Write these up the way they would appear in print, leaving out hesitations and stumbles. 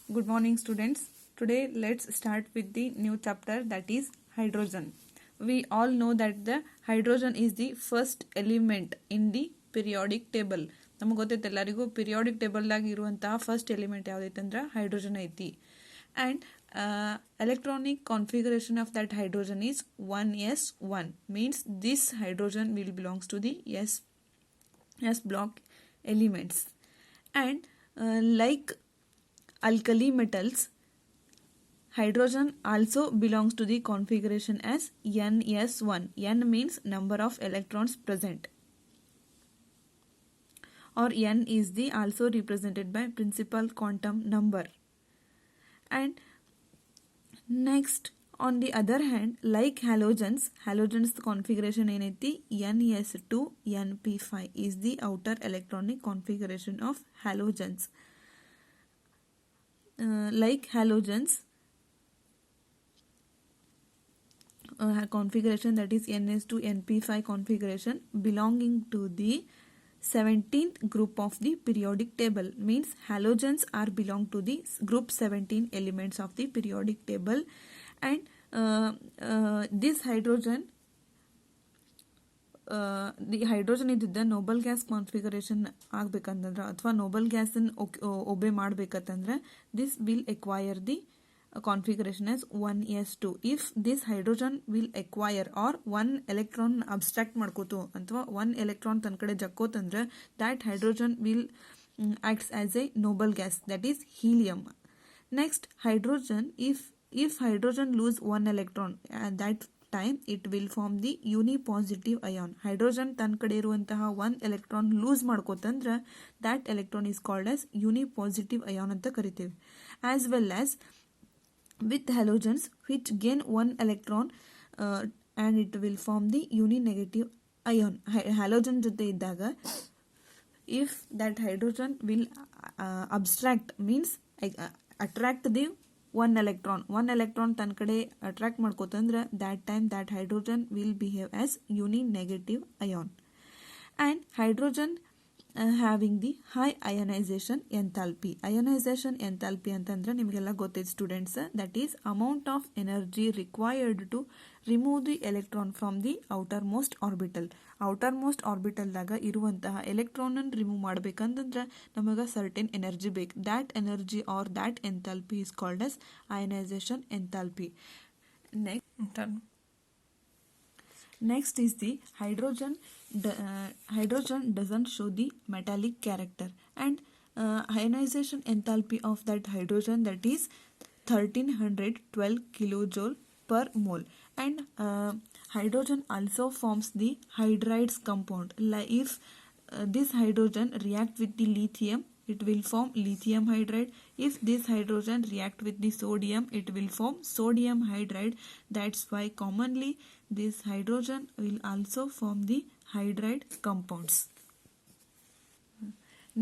Good morning, students. Today, let's start with the new chapter, that is hydrogen. We all know that the hydrogen is the first element in the periodic table. ನಮಗೆ ಗೊತ್ತೈತೆ ಎಲ್ಲರಿಗೂ periodic ಟೇಬಲ್ದಾಗ ಇರುವಂತಹ first element ಯಾವುದೈತೆ ಅಂದ್ರೆ hydrogen ಐತಿ. And electronic configuration of that hydrogen is 1s1, means this hydrogen will belongs to the s block elements. And like alkali metals, hydrogen also belongs to the configuration as ns1. N means number of electrons present, or n is the also represented by principal quantum number. And next, on the other hand, like halogens configuration ಏನೈತಿ ns2 np5 is the outer electronic configuration of halogens. Like halogens configuration, that is ns2 np5 configuration, belonging to the 17th group of the periodic table, means halogens are belong to the group 17 elements of the periodic table. And this hydrogen the hydrogen ಇದ್ದಿದ್ದ noble gas configuration ಆಗ್ಬೇಕಂತಂದ್ರೆ ಅಥವಾ noble ಗ್ಯಾಸನ್ನು ಒಬೆ ಮಾಡ್ಬೇಕಂತಂದ್ರೆ this will acquire the configuration as 1s2. if this hydrogen will acquire or one electron abstract ಮಾಡ್ಕೋತು ಅಥವಾ one electron ತನ್ನ ಕಡೆ ಜಕ್ಕೋತಂದ್ರೆ that hydrogen will acts as a noble gas, that is helium. Next, hydrogen, if hydrogen lose one electron, at that time it will form the unipositive ion. hydrogen ತನ್ನ ಕಡೆ ಇರುವಂತಹ one electron lose ಮಾಡ್ಕೋತಂದ್ರೆ that electron is called as unipositive ion ಅಂತ ಕರಿತೀವಿ. as well as with halogens which gain one electron and it will form the uninegative ion. halogen ಜೊತೆ ಇದ್ದಾಗ if that hydrogen will abstract, means attract the one electron ತನ್ನ ಕಡೆ attract ಮಾಡ್ಕೋತಂದ್ರೆ that time that hydrogen will behave as uninegative ion. and hydrogen having the high ionization enthalpy. ionization enthalpy ಅಂತಂದ್ರೆ ನಿಮಗೆಲ್ಲ ಗೊತ್ತೈತೆ students, that is amount of energy required to remove the electron from the outermost orbital. outermost orbital ದಾಗ ಇರುವಂತಹ electron ಅನ್ನು remove ಮಾಡ್ಬೇಕಂತಂದ್ರೆ ನಮಗೆ certain energy ಬೇಕು. that energy or that enthalpy is called as ionization enthalpy. Next is the hydrogen. Hydrogen doesn't show the metallic character, and ionization enthalpy of that hydrogen, that is 1312 kilojoule per mole. and hydrogen also forms the hydrides compound. Like if this hydrogen react with the lithium, it will form lithium hydride. if this hydrogen react with the sodium, it will form sodium hydride. that's why commonly this hydrogen will also form the hydride compounds.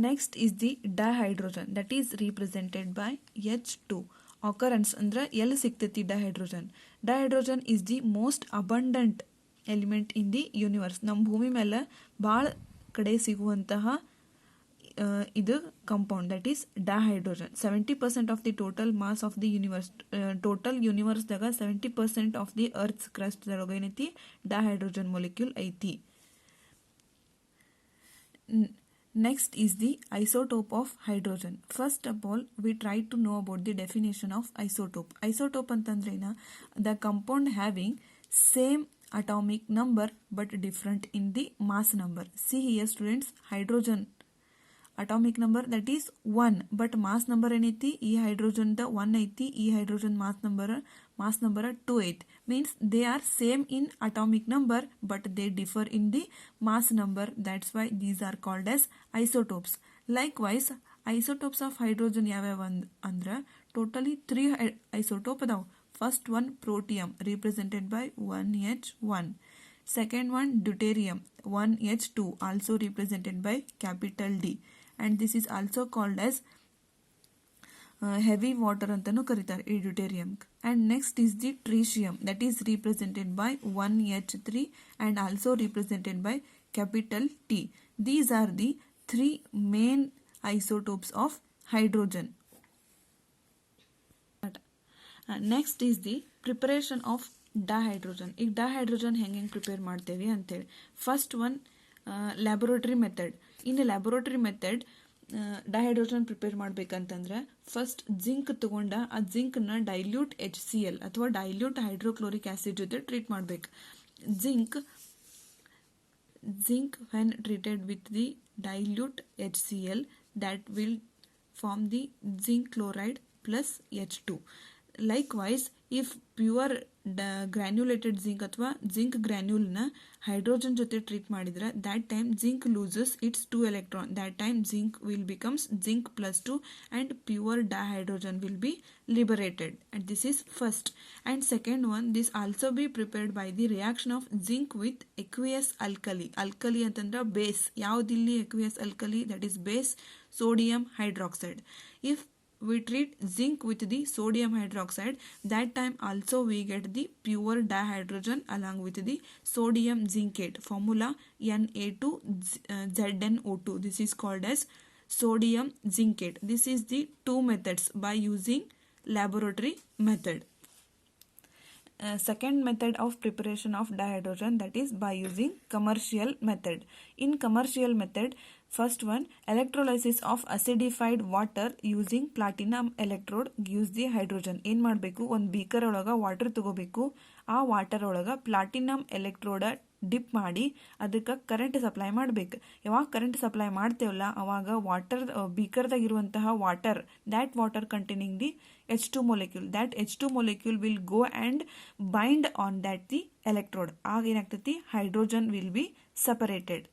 next is the dihydrogen, that is represented by H2. occurrence ಅಂದ್ರೆ ಎಲ್ಲಿ ಸಿಗ್ತೈತಿ dihydrogen is the most abundant element in the universe. ನಮ್ಮ ಭೂಮಿ ಮೇಲೆ ಭಾಳ ಕಡೆ ಸಿಗುವಂತಹ ಇದು compound, that is dihydrogen. 70% of the total mass of the universe, total ಯೂನಿವರ್ಸ್ದಾಗ 70% ಆಫ್ ದಿ ಅರ್ತ್ಸ್ ಕ್ರಸ್ಟ್ ದೊಳಗೆ ಏನೈತಿ ಡೈಹೈಡ್ರೋಜನ್ ಮೊಲಿಕ್ಯೂಲ್ ಐತಿ. Next is the isotope of hydrogen. First of all, we try to know about the definition of isotope. Isotope ಅಂತಂದ್ರೇನ, the compound having same atomic number but different in the mass number. See here students, hydrogen atomic number that is 1, but mass number ಏನೈತಿ ಈ hydrogen the 1 ಐತಿ, ಈ hydrogen mass number 2 ಐತಿ. means they are same in atomic number but they differ in the mass number. that's why these are called as isotopes. likewise, isotopes of hydrogen ಯಾವ್ಯಾವ ಅಂದ್ರ totally 3 isotope ಅದಾವ. first one protium represented by 1H1. second one deuterium 1H2 also represented by capital D, and this is also called as heavy water ಅಂತನೂ ಕರೀತಾರೆ ಈ deuterium. and next is the tritium, that is represented by 1H3 and also represented by capital T. these are the 3 main isotopes of hydrogen. Next is the preparation of dihydrogen. ಈಗ dihydrogen ಹೆಂಗೆ prepare ಮಾಡ್ತೇವೆ ಅಂತೇಳಿ. First one laboratory method. In laboratory method dihydrogen prepare ಮಾಡ್ಬೇಕಂತಂದ್ರೆ first zinc ತಗೊಂಡ ಆ ಜಿಂಕ್ನ dilute HCl ಅಥವಾ dilute hydrochloric acid ಜೊತೆ ಟ್ರೀಟ್ ಮಾಡ್ಬೇಕು. zinc when treated with the dilute HCl that will form the zinc chloride plus H2. Likewise, if pure granulated zinc ಅಥವಾ zinc granule ನ hydrogen ಜೊತೆ treat ಮಾಡಿದ್ರೆ that time zinc loses its 2 electron. That time zinc will becomes zinc plus 2 and pure dihydrogen will be liberated. And this is first. And second one, this also be prepared by the reaction of zinc with aqueous alkali. Alkali ಅಂತಂದ್ರೆ base. ಯಾವುದಿಲ್ಲಿ aqueous alkali? That is base sodium hydroxide. If we treat zinc with the sodium hydroxide, that time also we get the pure dihydrogen along with the sodium zincate. Formula Na2ZnO2. This is called as sodium zincate. This is the two methods by using laboratory method. Second method of preparation of dihydrogen, that is by using commercial method. In commercial method, first one, electrolysis of acidified water using platinum electrode gives the hydrogen. ಏನ್ ಮಾಡಬೇಕು, ಒಂದು beaker ಒಳಗ water ತಗೋಬೇಕು. ಆ water ಒಳಗ platinum ಎಲೆಕ್ಟ್ರೋಡ drip ಮಾಡಿ ಅದಕ್ಕೆ current supply ಮಾಡಬೇಕು. ಯಾವಾಗ ಕರೆಂಟ್ ಸಪ್ಲೈ ಮಾಡ್ತೇವಲ್ಲ ಅವಾಗ ವಾಟರ್ ಬೀಕರ್ದಾಗ ಇರುವಂತಹ water, that water containing the H2 molecule, that H2 molecule will go and bind on that the electrode. ಆಗ ಏನಾಗ್ತೈತಿ, hydrogen will be separated.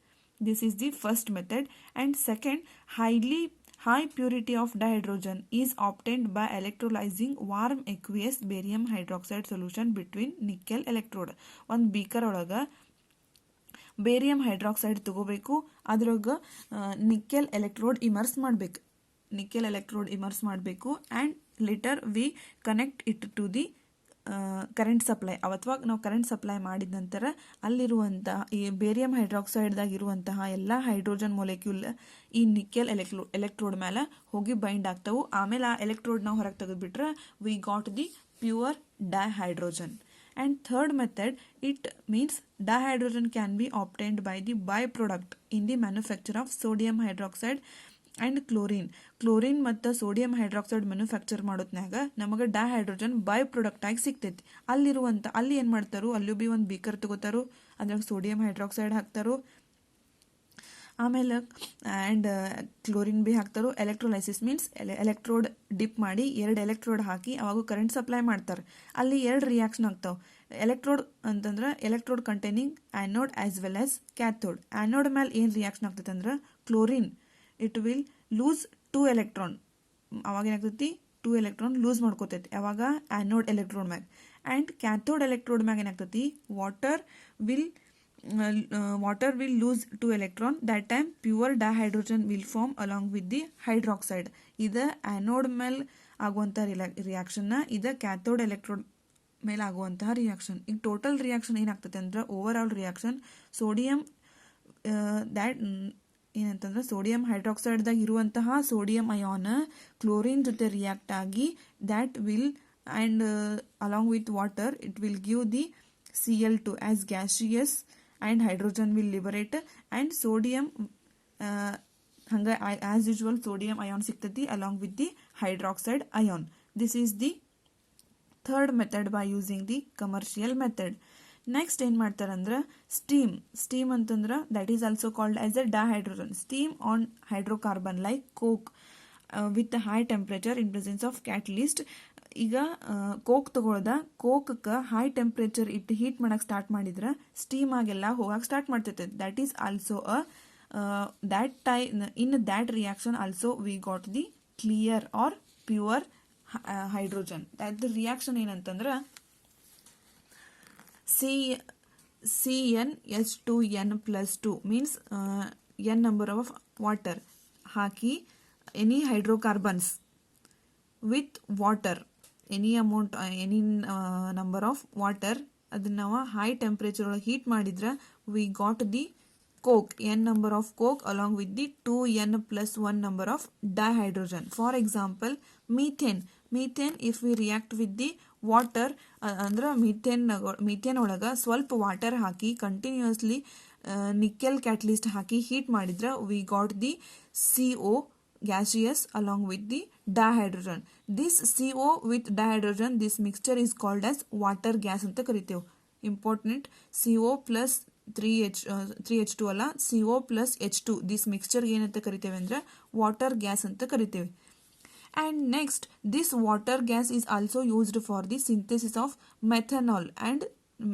This is the first method. And second, high purity of dihydrogen is obtained by electrolyzing warm aqueous barium hydroxide solution between nickel electrode. ಒಂದು beaker ಒಳಗ barium hydroxide ತಗೋಬೇಕು, ಅದ್ರೊಳಗ nickel electrode immerse ಮಾಡಬೇಕು. And later we connect it to the current supply. ಅಥವಾ ನಾವು current supply ಮಾಡಿದ ನಂತರ ಅಲ್ಲಿರುವಂತಹ ಈ ಬೇರಿಯಂ ಹೈಡ್ರಾಕ್ಸೈಡ್ದಾಗ ಇರುವಂತಹ ಎಲ್ಲ ಹೈಡ್ರೋಜನ್ ಮೊಲೆಕ್ಯೂಲ್ ಈ ನಿಕೆಲ್ ಎಲೆಕ್ಟ್ರೋಡ್ ಮೇಲೆ ಹೋಗಿ ಬೈಂಡ್ ಆಗ್ತಾವು. ಆಮೇಲೆ ಆ ಎಲೆಕ್ಟ್ರೋಡ್ ನಾವು ಹೊರಗೆ ತೆಗೆದುಬಿಟ್ರೆ we got the pure dihydrogen. And third method, it means dihydrogen can be obtained by the byproduct in the manufacture of sodium hydroxide and chlorine ಮತ್ತು ಸೋಡಿಯಂ ಹೈಡ್ರಾಕ್ಸೈಡ್ ಮ್ಯಾನುಫ್ಯಾಕ್ಚರ್ ಮಾಡೋದ್ನಾಗ ನಮಗೆ dihydrogen by product ಆಗಿ ಸಿಗ್ತೈತಿ. ಅಲ್ಲಿ ಏನು ಮಾಡ್ತಾರೋ, ಅಲ್ಲೂ B ಒಂದು beaker ತಗೋತಾರೋ, ಅದ್ರಾಗ ಸೋಡಿಯಂ ಹೈಡ್ರಾಕ್ಸೈಡ್ ಹಾಕ್ತಾರೋ, ಆಮೇಲೆ ಆ್ಯಂಡ್ ಕ್ಲೋರಿನ್ ಬಿ ಹಾಕ್ತಾರೋ. ಎಲೆಕ್ಟ್ರೋಲೈಸಿಸ್ ಮೀನ್ಸ್ ಎಲೆಕ್ಟ್ರೋಡ್ ಡಿಪ್ ಮಾಡಿ 2 ಎಲೆಕ್ಟ್ರೋಡ್ ಹಾಕಿ ಅವಾಗ ಕರೆಂಟ್ ಸಪ್ಲೈ ಮಾಡ್ತಾರೆ. ಅಲ್ಲಿ 2 ರಿಯಾಕ್ಷನ್ ಆಗ್ತಾವೆ. ಎಲೆಕ್ಟ್ರೋಡ್ ಅಂತಂದ್ರೆ electrode containing anode as well as cathode. Anode ಮೇಲೆ ಏನು ರಿಯಾಕ್ಷನ್ ಆಗ್ತೈತೆ ಅಂದ್ರೆ chlorine it will lose 2 electron. ಅವಾಗ ಏನಾಗ್ತೈತಿ, 2 ಎಲೆಕ್ಟ್ರಾನ್ ಲೂಸ್ ಮಾಡ್ಕೋತೈತಿ ಯಾವಾಗ ಆ್ಯನೋಡ್ ಎಲೆಕ್ಟ್ರೋಡ್ ಮ್ಯಾಗ. ಆ್ಯಂಡ್ ಕ್ಯಾಥೋಡ್ ಎಲೆಕ್ಟ್ರೋಡ್ ಮ್ಯಾಗ ಏನಾಗ್ತೈತಿ, water will lose 2 electron. That time pure dihydrogen will form along with the hydroxide. ಇದು ಆ್ಯನೋಡ್ ಮೇಲೆ ಆಗುವಂತಹ ರಿಯಾಕ್ಷನ್, ಇದು ಕ್ಯಾಥೋಡ್ ಎಲೆಕ್ಟ್ರೋಡ್ ಮೇಲೆ ಆಗುವಂತಹ ರಿಯಾಕ್ಷನ್. ಈಗ ಟೋಟಲ್ ರಿಯಾಕ್ಷನ್ ಏನಾಗ್ತದೆ ಅಂದ್ರೆ ಓವರ್ ಆಲ್ ರಿಯಾಕ್ಷನ್ ಸೋಡಿಯಂ ಏನಂತಂದ್ರೆ ಸೋಡಿಯಂ ಹೈಡ್ರಾಕ್ಸೈಡ್ದಾಗ ಇರುವಂತಹ ಸೋಡಿಯಂ ಅಯಾನ್ ಕ್ಲೋರಿನ್ ಜೊತೆ ರಿಯಾಕ್ಟ್ ಆಗಿ that will and along with water it will give the Cl2 as gaseous and hydrogen will liberate and sodium hanga as usual sodium ion ಸಿಗ್ತೈತಿ along with the hydroxide ion. This is the third method by using the commercial method. Next ಏನು ಮಾಡ್ತಾರಂದ್ರೆ steam ಅಂತಂದ್ರೆ that is also called as a dihydrogen. Steam on hydrocarbon like coke with a high temperature in presence of catalyst. ಈಗ coke ತಗೊಳ್ದ, ಕೋಕಕ್ಕೆ high temperature ಇಟ್ಟು heat ಮಾಡಕ್ಕೆ start ಮಾಡಿದ್ರೆ steam ಆಗೆಲ್ಲ ಹೋಗಕ್ಕೆ ಸ್ಟಾರ್ಟ್ ಮಾಡ್ತೈತೆ. That is also in that reaction also we got the clear or pure hydrogen. The reaction ಏನಂತಂದ್ರೆ CnH2n+2 means n number of water ಹಾಕಿ any hydrocarbons with water any amount any number of water ಅದನ್ನ ನಾವು high temperature ಒಳಗೆ heat ಮಾಡಿದ್ರೆ we got the coke, n number of coke along with the 2n+1 number of dihydrogen. For example, methane if we react with the water ಅಂದ್ರೆ methane ಒಳಗೆ ಸ್ವಲ್ಪ water ಹಾಕಿ continuously nickel catalyst ಹಾಕಿ heat ಮಾಡಿದ್ರೆ we got the CO gaseous along with the dihydrogen. This CO with dihydrogen, this mixture is called as water gas ಅಂತ ಕರಿತೇವೆ. Important, CO plus 3H2 ಅಲ್ಲ, CO plus H2 this mixture ಏನಂತ ಕರಿತೇವೆ ಅಂದ್ರೆ water gas ಅಂತ ಕರಿತೇವೆ. And next, this water gas is also used for the synthesis of methanol and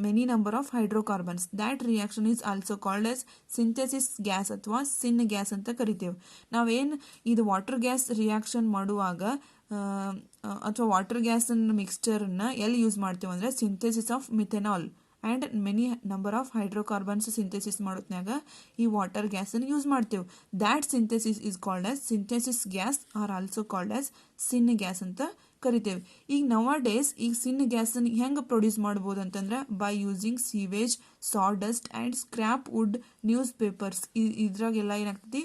many number of hydrocarbons. That reaction is also called as synthesis gas ಅಥವಾ ಸಿನ್ gas ಅಂತ ಕರಿತೇವೆ. ನಾವೇನು ಇದು ವಾಟರ್ ಗ್ಯಾಸ್ ರಿಯಾಕ್ಷನ್ ಮಾಡುವಾಗ ಅಥವಾ water ಗ್ಯಾಸನ್ನ ಮಿಕ್ಸ್ಚರನ್ನು ಎಲ್ಲಿ use ಮಾಡ್ತೇವೆ ಅಂದರೆ synthesis of methanol and many number of hydrocarbons synthesis ಮಾಡೋದ್ನಾಗ ಈ ವಾಟರ್ ಗ್ಯಾಸನ್ನು ಯೂಸ್ ಮಾಡ್ತೇವೆ. That synthesis is called as synthesis gas or also called as syngas ಅಂತ ಕರಿತೇವೆ. ಈಗ ನವ ಡೇಸ್ ಈಗ ಸಿನ್ ಗ್ಯಾಸನ್ನು ಹೆಂಗೆ ಪ್ರೊಡ್ಯೂಸ್ ಮಾಡ್ಬೋದು ಅಂತಂದ್ರೆ by using sewage, sawdust and scrap wood, newspapers ಇದ್ರಾಗೆಲ್ಲ ಏನಾಗ್ತದೆ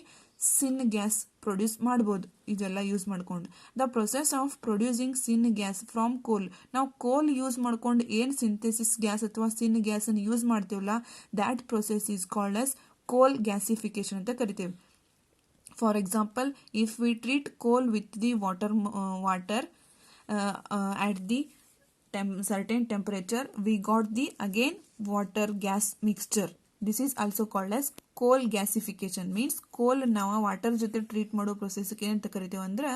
ಸಿನ್ ಗ್ಯಾಸ್ ಪ್ರೊಡ್ಯೂಸ್ ಮಾಡ್ಬೋದು ಇದೆಲ್ಲ ಯೂಸ್ ಮಾಡ್ಕೊಂಡು. The process of producing syngas from coal, ನಾವು ಕೋಲ್ ಯೂಸ್ ಮಾಡ್ಕೊಂಡು ಏನು ಸಿಂಥೆಸಿಸ್ ಗ್ಯಾಸ್ ಅಥವಾ ಸಿನ್ ಗ್ಯಾಸನ್ನು ಯೂಸ್ ಮಾಡ್ತೇವಲ್ಲ that process is called as coal gasification ಅಂತ ಕರಿತೇವೆ. For example, if we treat coal with the water at the certain temperature, we got the again water gas mixture. This is also called as coal gasification. Means coal ನಾವು water ಜೊತೆ treat ಮಾಡೋ ಪ್ರೊಸೆಸ್ಗೆ ಏನಂತ ಕರಿತೇವೆ ಅಂದ್ರೆ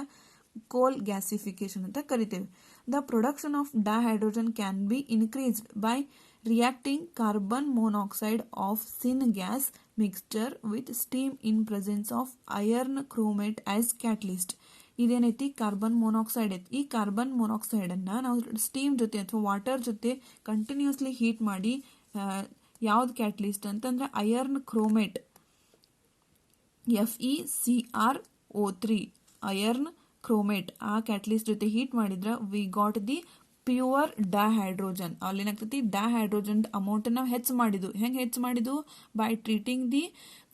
coal gasification ಅಂತ ಕರಿತೇವೆ. The production of dihydrogen can be increased by reacting carbon monoxide of syngas mixture with steam in presence of iron chromate as catalyst. ಇದೇನೈತಿ carbon monoxide ಐತಿ. ಈ ಕಾರ್ಬನ್ ಮೊನಾಕ್ಸೈಡನ್ನು ನಾವು ಸ್ಟೀಮ್ ಜೊತೆ ಅಥವಾ ವಾಟರ್ ಜೊತೆ ಕಂಟಿನ್ಯೂಸ್ಲಿ ಹೀಟ್ ಮಾಡಿ ಯಾವ್ದು ಕ್ಯಾಟಲಿಸ್ಟ್ ಅಂತಂದ್ರೆ iron chromate FeCrO3 iron chromate ಆ ಕ್ಯಾಟಲಿಸ್ಟ್ ಜೊತೆ ಹೀಟ್ ಮಾಡಿದ್ರೆ we got the pure dihydrogen. ಅಲ್ಲಿ ಏನಾಗ್ತೈತಿ ಡೈಹೈಡ್ರೋಜನ್ ಅಮೌಂಟ್ ನಾವು ಹೆಚ್ಚು ಮಾಡಿದ್ದು. ಹೆಂಗೆ ಹೆಚ್ಚು ಮಾಡಿದ್ದು? By treating the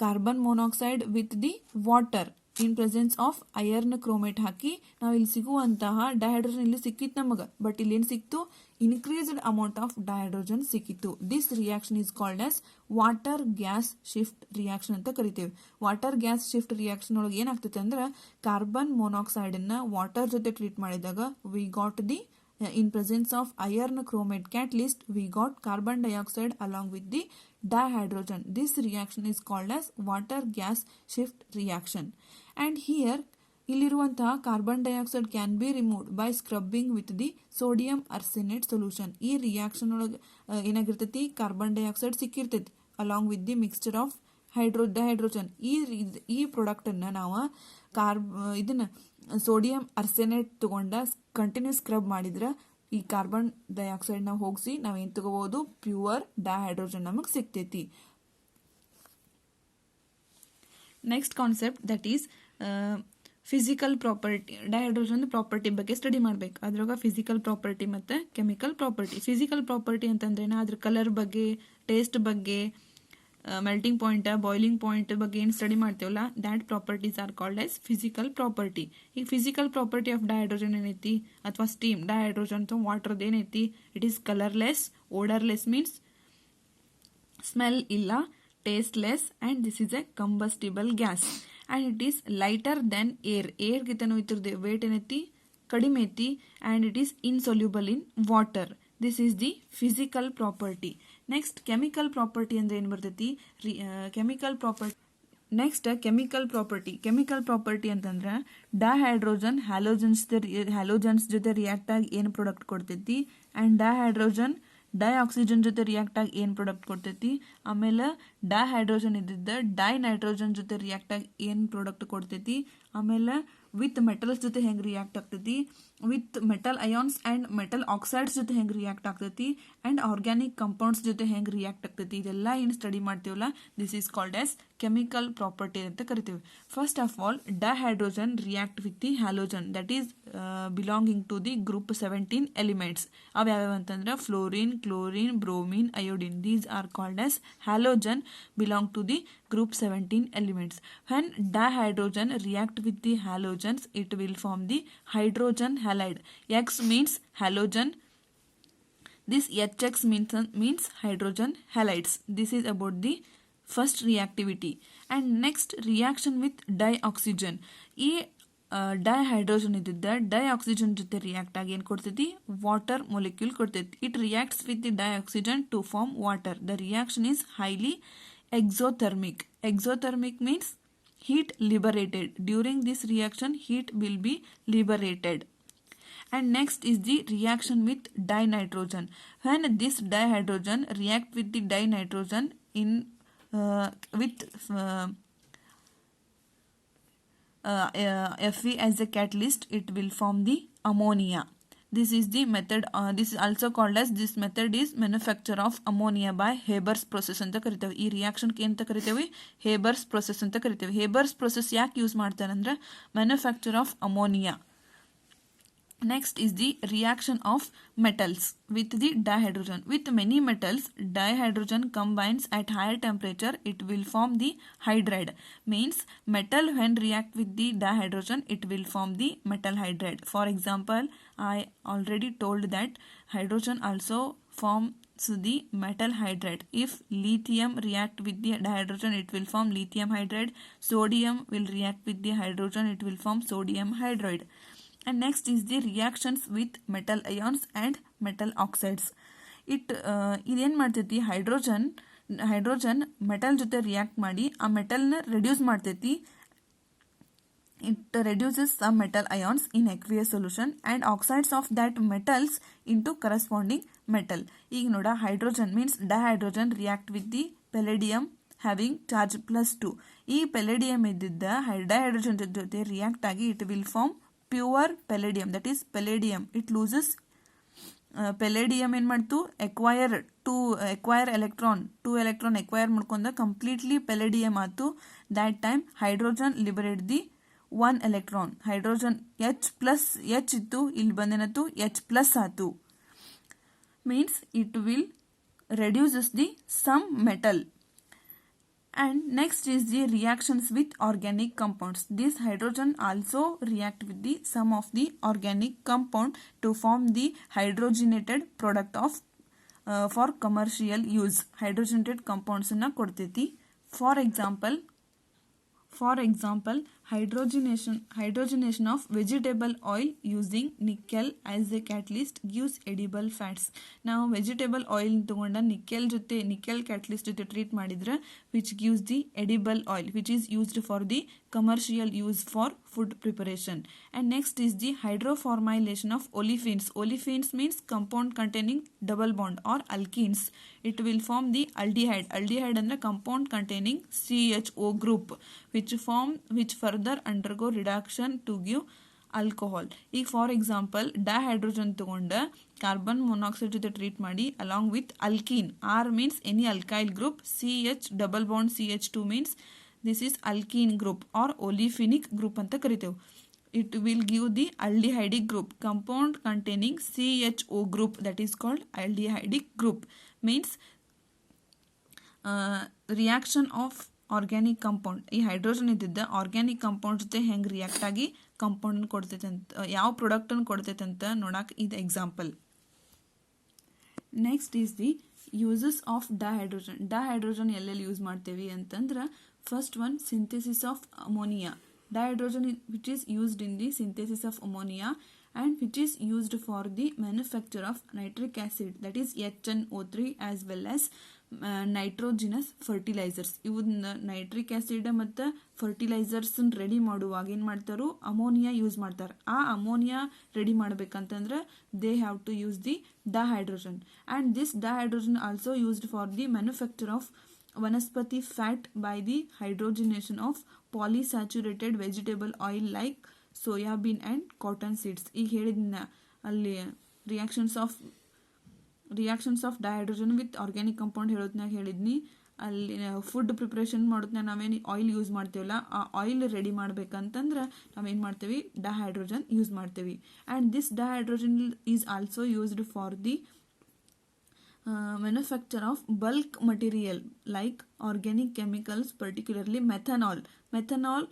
carbon monoxide with the water in presence of iron chromate ಹಾಕಿ ನಾವು ಇಲ್ಲಿ ಸಿಗುವಂತಹ ಡೈಹೈಡ್ರೋಜನ್ ಇಲ್ಲಿ ಸಿಕ್ಕಿತ್ತು ನಮಗೆ. ಬಟ್ ಇಲ್ಲಿ ಏನು ಸಿಕ್ತು? ಇನ್ಕ್ರೀಸ್ಡ್ ಅಮೌಂಟ್ ಆಫ್ ಡೈಹೈಡ್ರೋಜನ್ ಸಿಕ್ಕಿತ್ತು. This reaction is called as water gas shift reaction ಅಂತ ಕರಿತೇವೆ. ವಾಟರ್ ಗ್ಯಾಸ್ ಶಿಫ್ಟ್ ರಿಯಾಕ್ಷನ್ ಒಳಗೆ ಏನಾಗ್ತೈತೆ ಅಂದ್ರೆ ಕಾರ್ಬನ್ ಮೊನಾಕ್ಸೈಡನ್ನು ವಾಟರ್ ಜೊತೆ ಟ್ರೀಟ್ ಮಾಡಿದಾಗ V got the in presence of iron chromate catalyst we got carbon dioxide along with the dihydrogen. This reaction is called as water gas shift reaction. And here ಇಲ್ಲಿರುವಂತಹ carbon dioxide can be removed by scrubbing with the sodium arsenate solution. ಈ reaction ಒಳಗೆ ಏನಾಗಿರ್ತೈತಿ? Carbon dioxide ಸಿಕ್ಕಿರ್ತೈತಿ along with the mixture of dihydrogen. ಈ ಪ್ರಾಡಕ್ಟನ್ನು ನಾವು ಇದನ್ನ sodium ಅರ್ಸೆನೇಟ್ ತಗೊಂಡ ಕಂಟಿನ್ಯೂಸ್ ಸ್ಕ್ರಬ್ ಮಾಡಿದ್ರೆ ಈ ಕಾರ್ಬನ್ ಡೈಆಕ್ಸೈಡ್ನ ಹೋಗಿಸಿ ನಾವೇನು ತಗೋಬಹುದು? ಪ್ಯೂರ್ ಡೈಹೈಡ್ರೋಜನ್ ನಮಗೆ ಸಿಗ್ತೈತಿ. Next concept that is physical property. Dihydrogen property ಬಗ್ಗೆ ಸ್ಟಡಿ ಮಾಡ್ಬೇಕು. ಅದ್ರಾಗ ಫಿಸಿಕಲ್ ಪ್ರಾಪರ್ಟಿ ಮತ್ತು ಕೆಮಿಕಲ್ ಪ್ರಾಪರ್ಟಿ. ಫಿಸಿಕಲ್ ಪ್ರಾಪರ್ಟಿ ಅಂತಂದ್ರೆ ಅದ್ರ ಕಲರ್ ಬಗ್ಗೆ, ಟೇಸ್ಟ್ ಬಗ್ಗೆ, ಮೆಲ್ಟಿಂಗ್ ಪಾಯಿಂಟ್, ಬಾಯ್ಲಿಂಗ್ ಪಾಯಿಂಟ್ ಬಗ್ಗೆ ಏನು ಸ್ಟಡಿ ಮಾಡ್ತೇವಲ್ಲ that properties are called as physical property. ಈಗ ಫಿಸಿಕಲ್ ಪ್ರಾಪರ್ಟಿ ಆಫ್ ಡೈಹೈಡ್ರೋಜನ್ ಏನೈತಿ ಅಥವಾ ಸ್ಟೀಮ್ ಡೈಹೈಡ್ರೋಜನ್ ಅಥವಾ ವಾಟರ್ದು ಏನೈತಿ? It is colourless, odourless means smell ಇಲ್ಲ, tasteless, and this is a combustible gas and it is lighter than air. ಏರ್ಗಿಂತನೂ ಇದ್ರದ್ದು weight ಏನೈತಿ? ಕಡಿಮೆ ಐತಿ. And it is insoluble in water. This is the physical property. Next chemical property ಅಂದ್ರೆ ಏನು ಬರ್ತೈತಿ? Chemical property. Next chemical property. Chemical property ಅಂತಂದ್ರೆ dihydrogen halogens ಜೊತೆ ರಿಯಾಕ್ಟ್ ಆಗಿ ಏನು ಪ್ರಾಡಕ್ಟ್ ಕೊಡ್ತೈತಿ, ಆ್ಯಂಡ್ ಡೈಹೈಡ್ರೋಜನ್ ಡೈಆಕ್ಸಿಜನ್ ಜೊತೆ ರಿಯಾಕ್ಟ್ ಆಗಿ ಏನು ಪ್ರಾಡಕ್ಟ್ ಕೊಡ್ತೈತಿ, ಆಮೇಲೆ ಡೈಹೈಡ್ರೋಜನ್ ಇದ್ದಿದ್ದ ಡೈನೈಟ್ರೋಜನ್ ಜೊತೆ ರಿಯಾಕ್ಟ್ ಆಗಿ ಏನು ಪ್ರಾಡಕ್ಟ್ ಕೊಡ್ತೈತಿ, ಆಮೇಲೆ ವಿತ್ ಮೆಟಲ್ಸ್ ಜೊತೆ ಹೆಂಗೆ ರಿಯಾಕ್ಟ್ ಆಗ್ತೈತಿ, with metal ions and metal oxides ಜೊತೆ ಹೆಂಗೆ ರಿಯಾಕ್ಟ್ ಆಗ್ತೈತಿ, ಆ್ಯಂಡ್ ಆರ್ಗ್ಯಾನಿಕ್ ಕಂಪೌಂಡ್ಸ್ ಜೊತೆ ಹೆಂಗೆ ರಿಯಾಕ್ಟ್ ಆಗ್ತೈತಿ. ಇದೆಲ್ಲ ಏನು ಸ್ಟಡಿ ಮಾಡ್ತೀವಲ್ಲ this is called as chemical property ಅಂತ ಕರಿತೀವಿ. First of all dihydrogen react with the halogen that is belonging to the group 17 elements. ಅವು ಯಾವ್ಯಾವ ಅಂತಂದ್ರೆ fluorine, chlorine, bromine, iodine. These are called as halogen belong to the group 17 elements. When dihydrogen react with the halogens, it will form the hydrogen halide. X means halogen, This HX means hydrogen halides. This is about the first reactivity. And next, reaction with dioxygen. ಈ dihydrogen ಇದ್ದಿದ್ದ dioxygen ಜೊತೆ react ಆಗಿ ಏನು ಕೊಡ್ತೈತಿ, water molecule ಕೊಡ್ತೈತಿ. It reacts with the dioxygen to form water. The reaction is highly exothermic. Exothermic means heat liberated. During this reaction, heat will be liberated. And next is the reaction with dinitrogen. When this dihydrogen react with the dinitrogen in with Fe as a catalyst, it will form the ammonia. This is the method. This is also called as, this method is manufacture of ammonia by Haber's process ಅಂತ ಕರಿತೇವೆ. ಈ reaction ಏನಂತ ಕರಿತೇವೆ, Haber's process ಅಂತ ಕರಿತೇವೆ. Haber's process ಯಾಕೆ use ಮಾಡ್ತಾರೆ ಅಂದ್ರೆ manufacture of ammonia. Next is the reaction of metals with the dihydrogen. With many metals, dihydrogen combines at higher temperature. It will form the hydride. Means metal when react with the dihydrogen, it will form the metal hydride. For example, I already told that hydrogen also forms the metal hydride. If lithium react with the dihydrogen, it will form lithium hydride. Sodium will react with the hydrogen, it will form sodium hydride. And next is the reactions with metal ions and metal oxides. ಇದೇನು ಮಾಡ್ತೈತಿ, hydrogen metal ಜೊತೆ react ಮಾಡಿ ಆ ಮೆಟಲ್ನ reduce ಮಾಡ್ತೈತಿ. It reduces some metal ions in aqueous solution and oxides of that metals into corresponding metal. ಈಗ ನೋಡ, hydrogen means dihydrogen react with the palladium having charge +2. ಈ palladium ಇದ್ದಿದ್ದ ಡೈಹೈಡ್ರೋಜನ್ ಜೊತೆ react ಆಗಿ it will form pure palladium, that is palladium. It loses palladium ಏನು ಮಾಡ್ತು, acquire electron 2 electron acquire ಮಾಡ್ಕೊಂಡ completely palladium ಆಯ್ತು. That time hydrogen liberate the 1 electron. Hydrogen H ಇತ್ತು, ಇಲ್ಲಿ ಬಂದೇನತ್ತು H+ ಆಯ್ತು. Means it will reduces the some metal. And next is the reactions with organic compounds. This hydrogen also react with the some of the organic compound to form the hydrogenated product of for commercial use. Hydrogenated compounds na kodteti. For example, hydrogenation of vegetable oil using nickel as a catalyst gives edible fats. ನಾವು vegetable oil ತಗೊಂಡ nickel catalyst ಜೊತೆ treat ಮಾಡಿದ್ರೆ which gives the edible oil which is used for the commercial use for food preparation. And next is the hydroformylation of olefins. Olefins means compound containing double bond or alkenes. It will form the aldehyde. Aldehyde ಅಂದ್ರೆ compound containing CHO group which further undergo reduction to give alcohol. ಈಗ for example dihydrogen ತಗೊಂಡ carbon monoxide ಜೊತೆ treat ಮಾಡಿ along with alkene. Or means any alkyl group, CH double bond CH2 means this is alkene group or olefinic group ಅಂತ ಕರಿತೇವೆ. It will give the aldehydic group. Compound containing CHO group, that is called aldehydic group. Means reaction of organic compound. ಈ hydrogen ಇದ್ದಿದ್ದ organic compound ಜೊತೆ ಹೆಂಗೆ react ಆಗಿ compound ಕೊಡ್ತೈತೆ ಅಂತ, ಯಾವ ಪ್ರಾಡಕ್ಟನ್ನು ಕೊಡ್ತೈತೆ ಅಂತ ನೋಡಕ್ಕೆ ಇದು example. Next is the uses of dihydrogen. Dihydrogen ಎಲ್ಲೆಲ್ಲಿ ಯೂಸ್ ಮಾಡ್ತೇವೆ ಅಂತಂದ್ರೆ, first one synthesis of ammonia. Dihydrogen which is used in the synthesis of ammonia and which is used for the manufacture of nitric acid, that is HNO3, as well as nitrogenous fertilisers. ಇವನ್ನ nitric acid ಮತ್ತು fertilisers ready ಮಾಡುವಾಗ ಏನು ಮಾಡ್ತಾರೋ ammonia use ಮಾಡ್ತಾರೆ. ಆ ammonia ready ಮಾಡ್ಬೇಕಂತಂದ್ರೆ they have to use the dihydrogen. And this dihydrogen also used for the manufacture of vanaspati fat by the hydrogenation of polysaturated vegetable oil like soybean and cotton seeds. ಈಗ ಹೇಳಿದ್ನ ಅಲ್ಲಿ reactions of dihydrogen with organic compound ಹೇಳೋದ್ನಾಗ ಹೇಳಿದ್ನಿ. ಅಲ್ಲಿ food preparation ಮಾಡೋದ್ನಾಗ ನಾವೇನು oil use ಮಾಡ್ತೇವಲ್ಲ, ಆ oil ready ಮಾಡ್ಬೇಕಂತಂದ್ರೆ ನಾವೇನು ಮಾಡ್ತೇವೆ, ಡೈಹೈಡ್ರೋಜನ್ ಯೂಸ್ ಮಾಡ್ತೇವೆ. And this dihydrogen is also used for the manufacture of bulk material like organic chemicals, particularly methanol. Methanol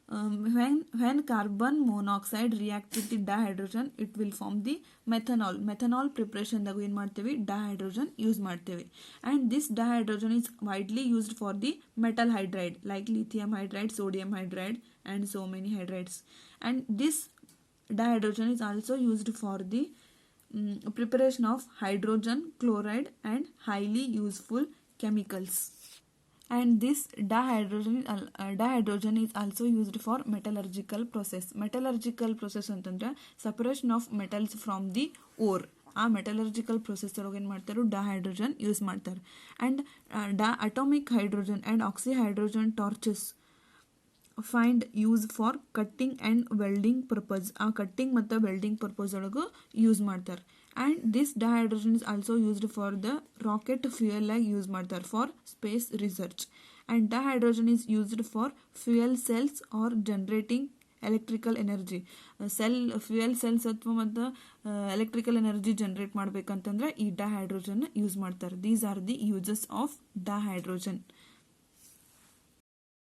when carbon monoxide react with the dihydrogen, it will form the methanol preparation ದಾಗ ಏನು ಮಾಡ್ತೀವಿ dihydrogen use ಮಾಡ್ತೀವಿ. And this dihydrogen is widely used for the metal hydride like lithium hydride, sodium hydride and so many hydrides. And this dihydrogen is also used for the preparation of hydrogen chloride and highly useful chemicals. And this dihydrogen is also used for metallurgical process. Metallurgical process ಅಂತಂದ್ರೆ separation of metals from the ore. ಆ metallurgical process ಒಳಗೆ ಏನು ಮಾಡ್ತಾರೆ dihydrogen use ಮಾಡ್ತಾರೆ. And atomic hydrogen and oxy hydrogen torches find use for cutting and welding purpose. ಆ cutting ಮತ್ತು welding purpose ಒಳಗೂ use ಮಾಡ್ತಾರೆ. And this dihydrogen is also used for the rocket fuel ಆಗಿ use ಮಾಡ್ತಾರೆ for space research. And dihydrogen is used for fuel cells or generating electrical energy. Fuel cells ಅಥವಾ ಮತ್ತು electrical energy generate ಮಾಡ್ಬೇಕಂತಂದ್ರೆ ಈ ಡಹೈಡ್ರೋಜನ್ use ಮಾಡ್ತಾರೆ. These are the uses of ಡಹೈಡ್ರೋಜನ್.